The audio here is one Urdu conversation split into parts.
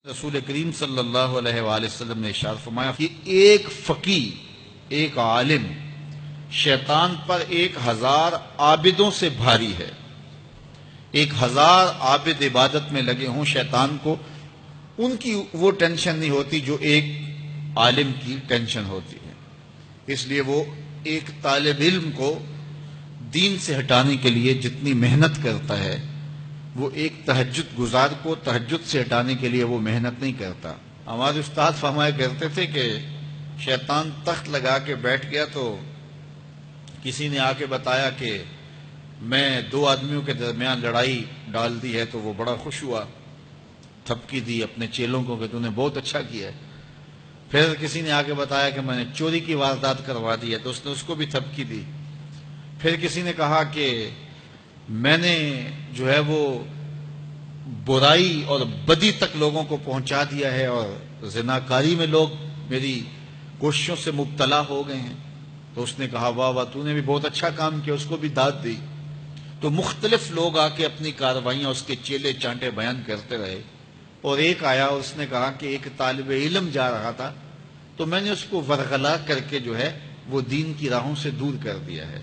رسول کریم صلی اللہ علیہ وآلہ وسلم نے ارشاد فرمایا کہ ایک فقی، ایک عالم شیطان پر 1000 عابدوں سے بھاری ہے۔ 1000 عابد عبادت میں لگے ہوں شیطان کو ان کی وہ ٹینشن نہیں ہوتی جو ایک عالم کی ٹینشن ہوتی ہے۔ اس لیے وہ ایک طالب علم کو دین سے ہٹانے کے لیے جتنی محنت کرتا ہے وہ ایک تہجد گزار کو تہجد سے ہٹانے کے لیے وہ محنت نہیں کرتا۔ ہمارے استاد فرمایا کرتے تھے کہ شیطان تخت لگا کے بیٹھ گیا تو کسی نے آ کے بتایا کہ میں 2 آدمیوں کے درمیان لڑائی ڈال دی ہے، تو وہ بڑا خوش ہوا، تھپکی دی اپنے چیلوں کو کہ تو نے بہت اچھا کیا ہے۔ پھر کسی نے آ کے بتایا کہ میں نے چوری کی واردات کروا دی ہے، تو اس نے اس کو بھی تھپکی دی۔ پھر کسی نے کہا کہ میں نے جو ہے وہ برائی اور بدی تک لوگوں کو پہنچا دیا ہے اور زناکاری میں لوگ میری کوششوں سے مبتلا ہو گئے ہیں، تو اس نے کہا واہ واہ تو نے بھی بہت اچھا کام کیا، اس کو بھی داد دی۔ تو مختلف لوگ آ کے اپنی کارروائیاں اس کے چیلے چانٹے بیان کرتے رہے، اور ایک آیا اور اس نے کہا کہ ایک طالب علم جا رہا تھا تو میں نے اس کو ورغلا کر کے جو ہے وہ دین کی راہوں سے دور کر دیا ہے۔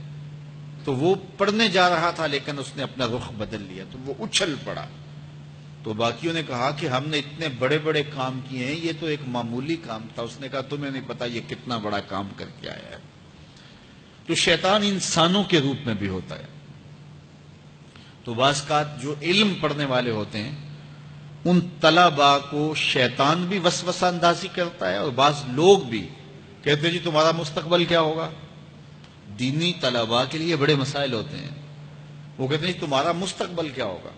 تو وہ پڑھنے جا رہا تھا لیکن اس نے اپنا رخ بدل لیا تو وہ اچھل پڑا۔ تو باقیوں نے کہا کہ ہم نے اتنے بڑے بڑے کام کیے ہیں، یہ تو ایک معمولی کام تھا۔ اس نے کہا تمہیں نہیں پتا یہ کتنا بڑا کام کر کے آیا ہے۔ تو شیطان انسانوں کے روپ میں بھی ہوتا ہے۔ تو بعض اوقات جو علم پڑھنے والے ہوتے ہیں ان طلباء کو شیطان بھی وسوسہ اندازی کرتا ہے، اور بعض لوگ بھی کہتے ہیں جی تمہارا مستقبل کیا ہوگا۔ دینی طلباء کے لیے بڑے مسائل ہوتے ہیں، وہ کہتے ہیں تمہارا مستقبل کیا ہوگا۔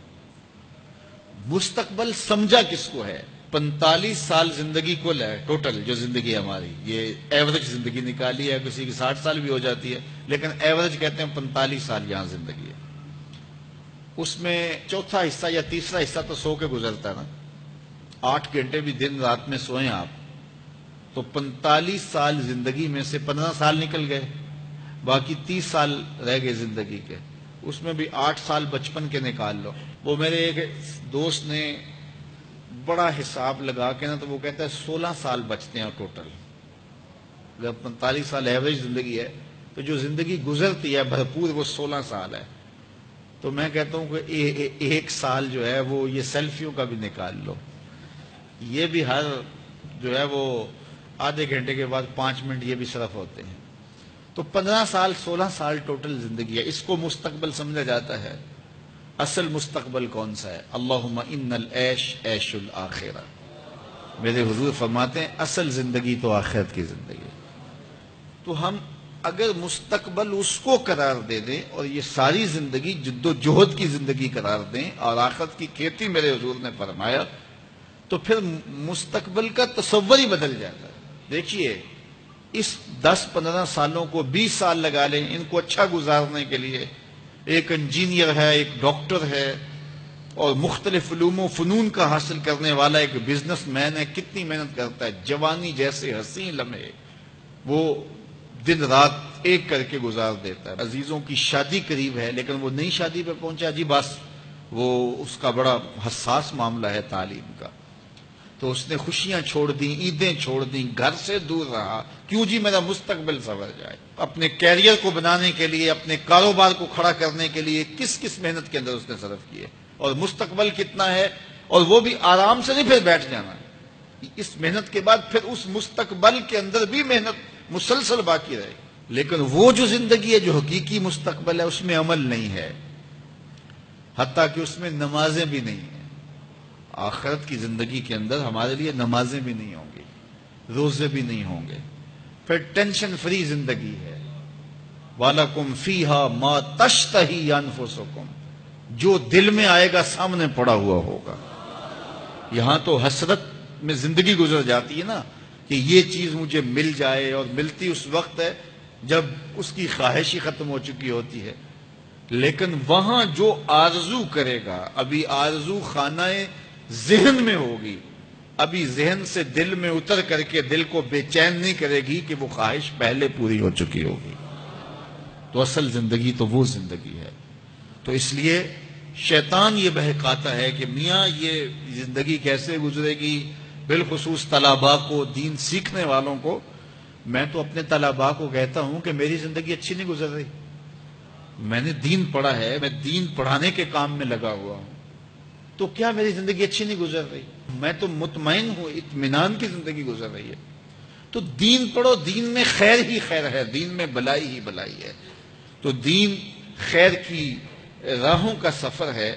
مستقبل سمجھا کس کو ہے؟ 45 سال زندگی کل ہے، ٹوٹل جو زندگی ہماری، یہ ایوریج زندگی نکالی ہے، کسی کی 60 سال بھی ہو جاتی ہے، لیکن ایوریج کہتے ہیں 45 سال یہاں زندگی ہے۔ اس میں چوتھا حصہ یا تیسرا حصہ تو سو کے گزرتا ہے نا، 8 گھنٹے بھی دن رات میں سوئیں آپ، تو 45 سال زندگی میں سے 15 سال نکل گئے، باقی 30 سال رہ گئے زندگی کے۔ اس میں بھی 8 سال بچپن کے نکال لو۔ وہ میرے ایک دوست نے بڑا حساب لگا کے نا تو وہ کہتا ہے 16 سال بچتے ہیں ٹوٹل۔ اگر 45 سال ایوریج زندگی ہے تو جو زندگی گزرتی ہے بھرپور وہ 16 سال ہے۔ تو میں کہتا ہوں کہ 1 سال جو ہے وہ یہ سیلفیوں کا بھی نکال لو، یہ بھی ہر جو ہے وہ آدھے گھنٹے کے بعد 5 منٹ یہ بھی صرف ہوتے ہیں۔ تو 15 سال 16 سال ٹوٹل زندگی ہے، اس کو مستقبل سمجھا جاتا ہے۔ اصل مستقبل کون سا ہے؟ اللہم ان العیش عیش الآخرہ۔ میرے حضور فرماتے ہیں اصل زندگی تو آخرت کی زندگی ہے۔ تو ہم اگر مستقبل اس کو قرار دے دیں اور یہ ساری زندگی جد و جہد کی زندگی قرار دیں اور آخرت کی کھیتی میرے حضور نے فرمایا، تو پھر مستقبل کا تصور ہی بدل جاتا ہے۔ دیکھیے اس 10-15 سالوں کو 20 سال لگا لیں ان کو اچھا گزارنے کے لیے، ایک انجینئر ہے، ایک ڈاکٹر ہے اور مختلف علوم و فنون کا حاصل کرنے والا ایک بزنس مین ہے، کتنی محنت کرتا ہے، جوانی جیسے حسین لمحے وہ دن رات ایک کر کے گزار دیتا ہے۔ عزیزوں کی شادی قریب ہے لیکن وہ نئی شادی پہ پہنچا جی، بس وہ اس کا بڑا حساس معاملہ ہے تعلیم کا، تو اس نے خوشیاں چھوڑ دیں، عیدیں چھوڑ دیں، گھر سے دور رہا، کیوں جی میرا مستقبل سنور جائے۔ اپنے کیریئر کو بنانے کے لیے، اپنے کاروبار کو کھڑا کرنے کے لیے کس محنت کے اندر اس نے صرف کیے، اور مستقبل کتنا ہے، اور وہ بھی آرام سے نہیں پھر بیٹھ جانا، اس محنت کے بعد پھر اس مستقبل کے اندر بھی محنت مسلسل باقی رہے۔ لیکن وہ جو زندگی ہے جو حقیقی مستقبل ہے اس میں عمل نہیں ہے، حتیٰ کہ اس میں نمازیں بھی نہیں ہیں۔ آخرت کی زندگی کے اندر ہمارے لیے نمازیں بھی نہیں ہوں گی، روزے بھی نہیں ہوں گے، پھر ٹینشن فری زندگی ہے۔ وَلَكُمْ فِيهَا مَا تَشْتَهِي أَنفُسُكُمْ، جو دل میں آئے گا سامنے پڑا ہوا ہوگا۔ یہاں تو حسرت میں زندگی گزر جاتی ہے نا کہ یہ چیز مجھے مل جائے، اور ملتی اس وقت ہے جب اس کی خواہش ہی ختم ہو چکی ہوتی ہے۔ لیکن وہاں جو آرزو کرے گا، ابھی آرزو خانہ ذہن میں ہوگی، ابھی ذہن سے دل میں اتر کر کے دل کو بے چین نہیں کرے گی کہ وہ خواہش پہلے پوری ہو چکی ہوگی۔ تو اصل زندگی تو وہ زندگی ہے۔ تو اس لیے شیطان یہ بہکاتا ہے کہ میاں یہ زندگی کیسے گزرے گی، بالخصوص طلباء کو، دین سیکھنے والوں کو۔ میں تو اپنے طلباء کو کہتا ہوں کہ میری زندگی اچھی نہیں گزر رہی، میں نے دین پڑھا ہے، میں دین پڑھانے کے کام میں لگا ہوا ہوں، تو کیا میری زندگی اچھی نہیں گزر رہی؟ میں تو مطمئن ہوں، اطمینان کی زندگی گزر رہی ہے۔ تو دین پڑھو، دین میں خیر ہی خیر ہے، دین میں بلائی ہی بلائی ہے۔ تو دین خیر کی راہوں کا سفر ہے۔